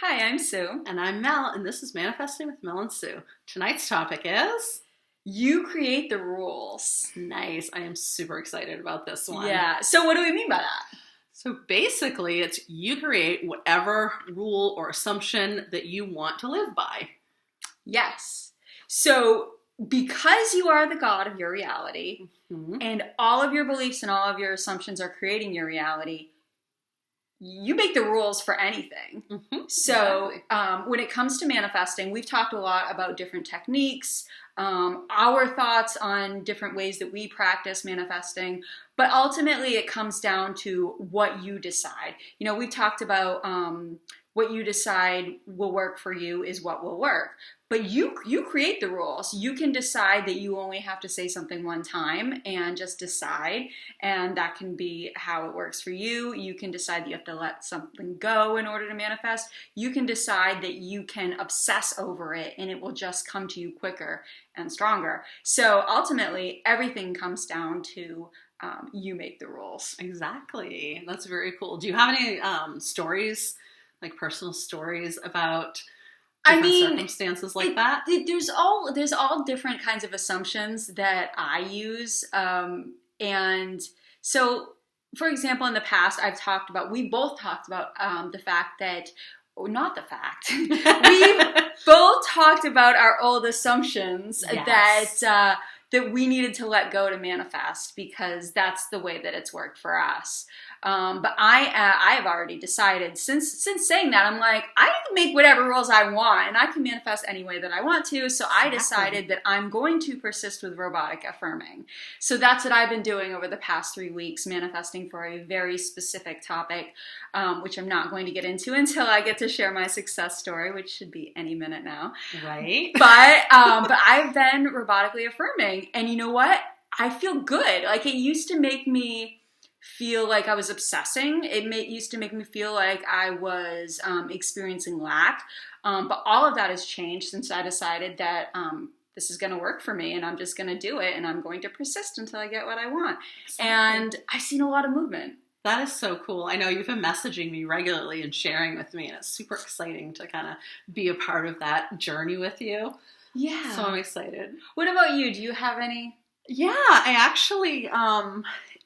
Hi, I'm Sue. And I'm Mel, and this is Manifesting with Mel and Sue. Tonight's topic is... You create the rules. Nice. I am super excited about this one. Yeah. So what do we mean by that? So basically, it's you create whatever rule or assumption that you want to live by. Yes. So because you are the god of your reality, and all of your beliefs and all of your assumptions are creating your reality, you make the rules for anything. So when it comes to manifesting, we've talked a lot about different techniques, our thoughts on different ways that we practice manifesting, but ultimately it comes down to what you decide. You know, we've talked about what you decide will work for you is what will work. But you create the rules. You can decide that you only have to say something one time and just decide. And that can be how it works for you. You can decide that you have to let something go in order to manifest. You can decide that you can obsess over it and it will just come to you quicker and stronger. So ultimately, everything comes down to you make the rules. Exactly. That's very cool. Do you have any stories, like personal stories about... circumstances like that? There's all different kinds of assumptions that I use. And so, for example, in the past, we both talked about the fact that, or not the fact, we've both talked about our old assumptions that we needed to let go to manifest because that's the way that it's worked for us. But I have already decided since saying that, I'm like, I can make whatever rules I want and I can manifest any way that I want to. So I decided that I'm going to persist with robotic affirming. So that's what I've been doing over the past 3 weeks, manifesting for a very specific topic, which I'm not going to get into until I get to share my success story, which should be any minute now. Right. But I've been robotically affirming, and you know what? I feel good. Like, it used to make me feel like I was obsessing. Used to make me feel like I was experiencing lack. But all of that has changed since I decided that this is going to work for me and I'm just going to do it and I'm going to persist until I get what I want. Exactly. And I've seen a lot of movement. That is so cool. I know you've been messaging me regularly and sharing with me, and it's super exciting to kind of be a part of that journey with you. Yeah. So I'm excited. What about you? Do you have any? Yeah, I actually...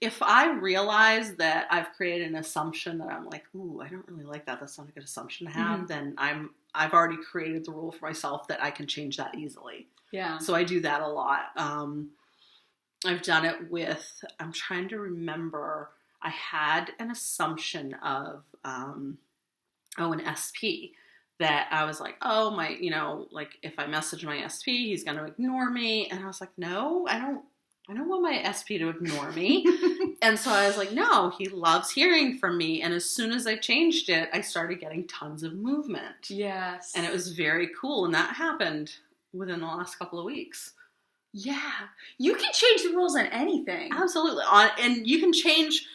if I realize that I've created an assumption that I'm like, ooh, I don't really like that. That's not a good assumption to have. Then I've already created the rule for myself that I can change that easily. Yeah. So I do that a lot. I've done it with, I'm trying to remember, I had an assumption of, an SP that I was like, oh, like if I message my SP, he's going to ignore me. And I was like, no, I don't want my SP to ignore me. And so I was like, no, he loves hearing from me. And as soon as I changed it, I started getting tons of movement. Yes. And it was very cool. And that happened within the last couple of weeks. Yeah. You can change the rules on anything. Absolutely. And you can change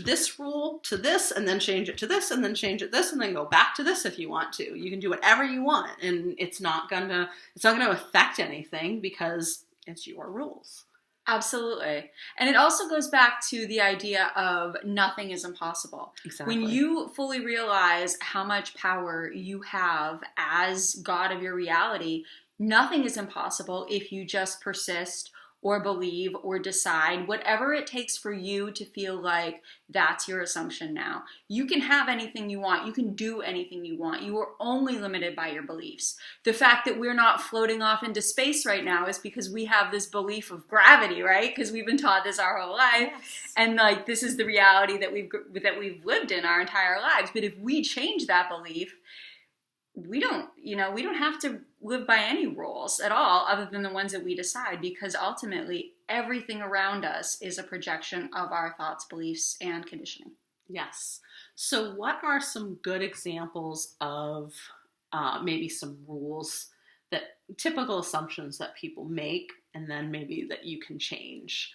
this rule to this, and then change it to this, and then change it this, and then go back to this if you want to. You can do whatever you want. And it's not gonna affect anything because it's your rules. Absolutely. And it also goes back to the idea of nothing is impossible. Exactly. When you fully realize how much power you have as God of your reality, nothing is impossible if you just persist or believe or decide whatever it takes for you to feel like that's your assumption now. You can have anything you want. You can do anything you want. You are only limited by your beliefs. The fact that we're not floating off into space right now is because we have this belief of gravity, right? Because we've been taught this our whole life. Yes. And like, this is the reality that we've lived in our entire lives. But if we change that belief, we don't have to live by any rules at all other than the ones that we decide, because ultimately everything around us is a projection of our thoughts, beliefs, and conditioning. Yes. So what are some good examples of maybe some rules, that typical assumptions that people make, and then maybe that you can change?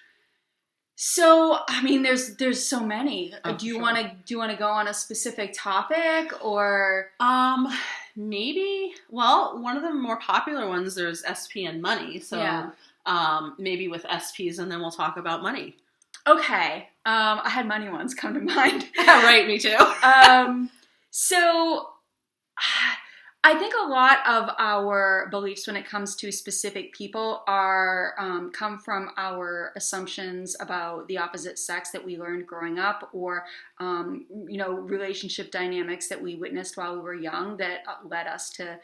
So, I mean, there's so many. Do you sure. want to go on a specific topic, or? Maybe. Well, one of the more popular ones, there's SP and money. So, yeah. Maybe with SPs, and then we'll talk about money. Okay. I had money ones come to mind. Right, me too. So I think a lot of our beliefs when it comes to specific people are come from our assumptions about the opposite sex that we learned growing up, or relationship dynamics that we witnessed while we were young that led us to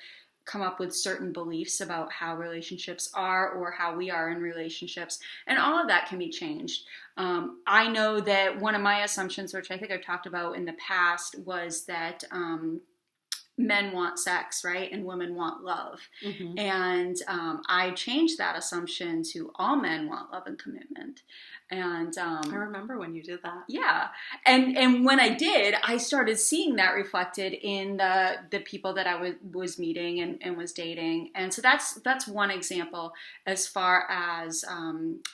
come up with certain beliefs about how relationships are or how we are in relationships, and all of that can be changed. I know that one of my assumptions, which I think I've talked about in the past, was that men want sex, right? And women want love. Mm-hmm. And I changed that assumption to all men want love and commitment. And I remember when you did that. Yeah. And when I did, I started seeing that reflected in the people that I was meeting and was dating. And so that's one example as far as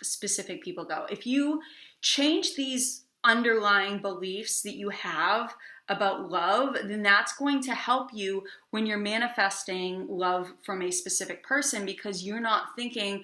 specific people go. If you change these underlying beliefs that you have about love, then that's going to help you when you're manifesting love from a specific person, because you're not thinking,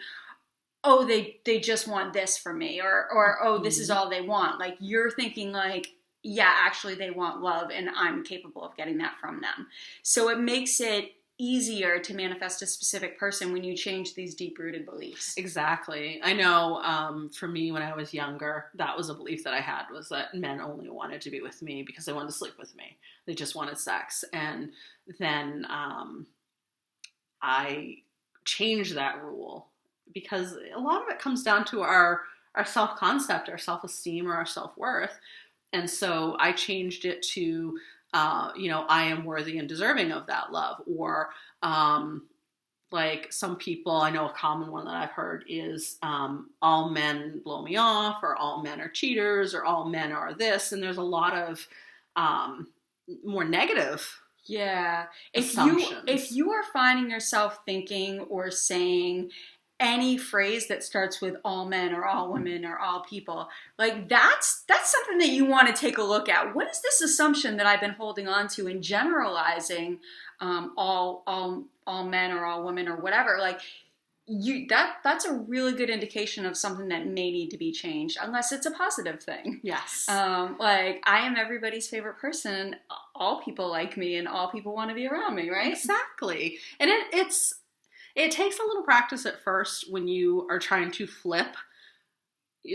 oh, they just want this from me, or oh, this is all they want. Like, you're thinking like, yeah, actually they want love and I'm capable of getting that from them. So it makes it easier to manifest a specific person when you change these deep-rooted beliefs. Exactly. I know for me, when I was younger, that was a belief that I had, was that men only wanted to be with me because they wanted to sleep with me. They just wanted sex. And then I changed that rule, because a lot of it comes down to our self-concept, our self-esteem, or our self-worth. And so I changed it to I am worthy and deserving of that love. Or like some people, I know a common one that I've heard is all men blow me off, or all men are cheaters, or all men are this. And there's a lot of more negative assumptions. If you are finding yourself thinking or saying any phrase that starts with all men or all women or all people, like that's something that you want to take a look at. What is this assumption that I've been holding on to and generalizing all men or all women or whatever? Like, that's a really good indication of something that may need to be changed, unless it's a positive thing. Yes. Like, I am everybody's favorite person. All people like me and all people want to be around me, right? Exactly. And it takes a little practice at first when you are trying to flip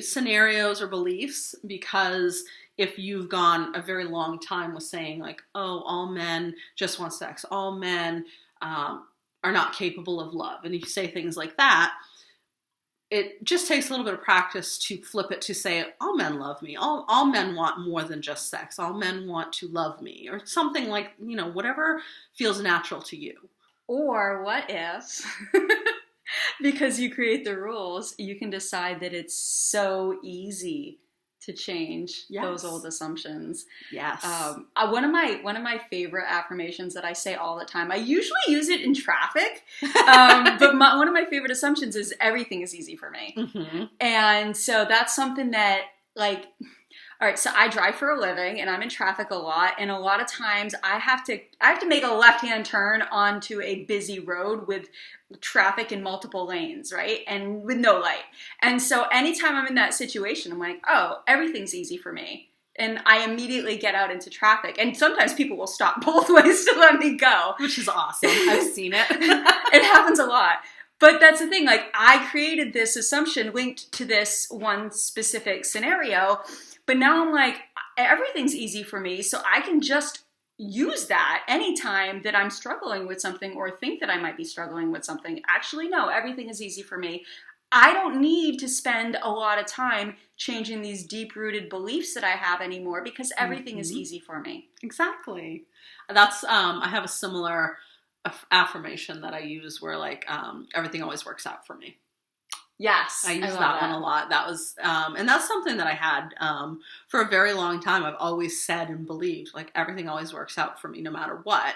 scenarios or beliefs, because if you've gone a very long time with saying like, oh, all men just want sex, all men are not capable of love, and you say things like that, it just takes a little bit of practice to flip it to say, all men love me, all men want more than just sex, all men want to love me, or something like, whatever feels natural to you. Or what if, because you create the rules, you can decide that it's so easy to change those old assumptions. Yes. One of my favorite affirmations that I say all the time, I usually use it in traffic, but one of my favorite assumptions is everything is easy for me. Mm-hmm. And so that's something that, like, all right, so I drive for a living and I'm in traffic a lot, and a lot of times I have to make a left-hand turn onto a busy road with traffic in multiple lanes, right? And with no light. And so anytime I'm in that situation, I'm like, oh, everything's easy for me. And I immediately get out into traffic. And sometimes people will stop both ways to let me go. Which is awesome. I've seen it. It happens a lot. But that's the thing, like, I created this assumption linked to this one specific scenario. But now I'm like, everything's easy for me, so I can just use that anytime that I'm struggling with something or think that I might be struggling with something. Actually, no, everything is easy for me. I don't need to spend a lot of time changing these deep-rooted beliefs that I have anymore, because everything is easy for me. Exactly. That's, I have a similar affirmation that I use where, like, everything always works out for me. Yes. I use that one a lot. That was, and that's something that I had for a very long time. I've always said and believed, like, everything always works out for me no matter what.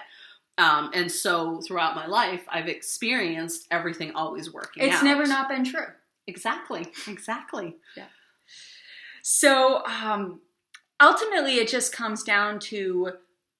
And so throughout my life, I've experienced everything always working out. It's never not been true. Exactly. Yeah. So ultimately, it just comes down to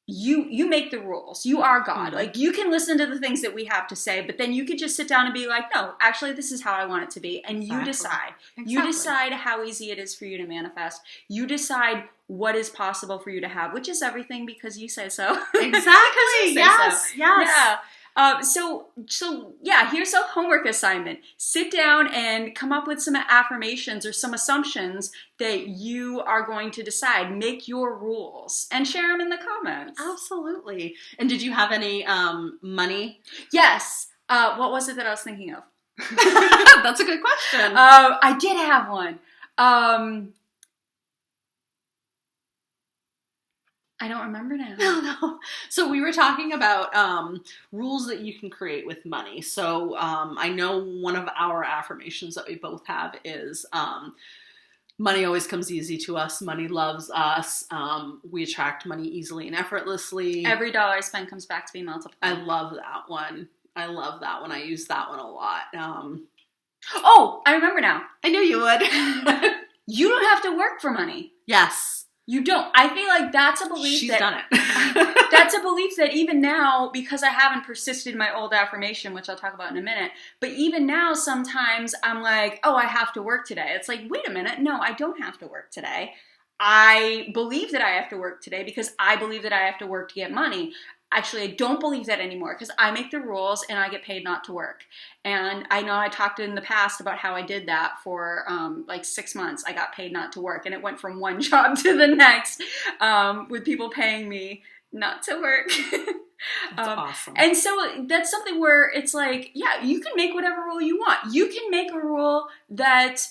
you make the rules. You are God. Mm-hmm. Like, you can listen to the things that we have to say, but then you could just sit down and be like, no, actually, this is how I want it to be. And you decide. Exactly. You decide how easy it is for you to manifest. You decide what is possible for you to have, which is everything, because you say so. Exactly. Yes. So. Yes. Yeah. So yeah, here's a homework assignment. Sit down and come up with some affirmations or some assumptions that you are going to decide. Make your rules and share them in the comments. Absolutely. And did you have any money? Yes. What was it that I was thinking of? That's a good question. I did have one. I don't remember now. No. So we were talking about rules that you can create with money. So I know one of our affirmations that we both have is money always comes easy to us. Money loves us. We attract money easily and effortlessly. Every dollar I spend comes back to be multiplied. I love that one. I use that one a lot. Oh, I remember now. I knew you would. You don't have to work for money. Yes. You don't. I feel like that's a belief She's done it. That's a belief that even now, because I haven't persisted in my old affirmation, which I'll talk about in a minute, but even now sometimes I'm like, oh, I have to work today. It's like, wait a minute. No, I don't have to work today. I believe that I have to work today because I believe that I have to work to get money. Actually, I don't believe that anymore because I make the rules and I get paid not to work. And I know I talked in the past about how I did that for like 6 months. I got paid not to work, and it went from one job to the next with people paying me not to work. That's awesome. And so that's something where it's like, yeah, you can make whatever rule you want. You can make a rule that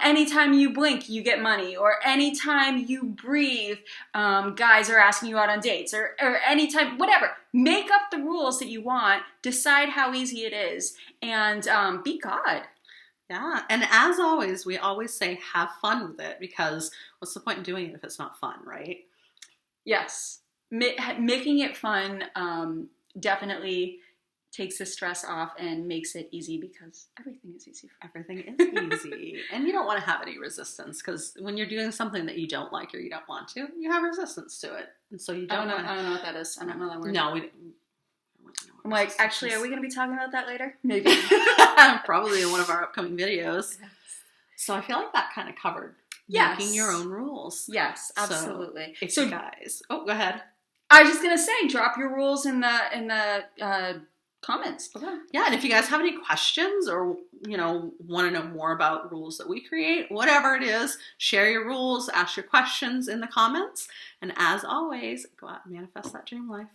anytime you blink, you get money, or anytime you breathe, guys are asking you out on dates, or anytime, whatever. Make up the rules that you want, decide how easy it is, and be God. Yeah, and as always, we always say have fun with it, because what's the point in doing it if it's not fun, right? Yes. Making it fun definitely takes the stress off and makes it easy, because everything is easy. Everything is easy. And you don't want to have any resistance, because when you're doing something that you don't like or you don't want to, you have resistance to it. And so you don't I don't know what that is. I don't know that word. No, we don't. I'm like, actually, are we going to be talking about that later? Maybe. Probably in one of our upcoming videos. Yes. So I feel like that kind of covered making your own rules. Yes, absolutely. So you guys, go ahead. I was just going to say, drop your rules in the comments below. Yeah, and if you guys have any questions or, want to know more about rules that we create, whatever it is, share your rules, ask your questions in the comments. And as always, go out and manifest that dream life.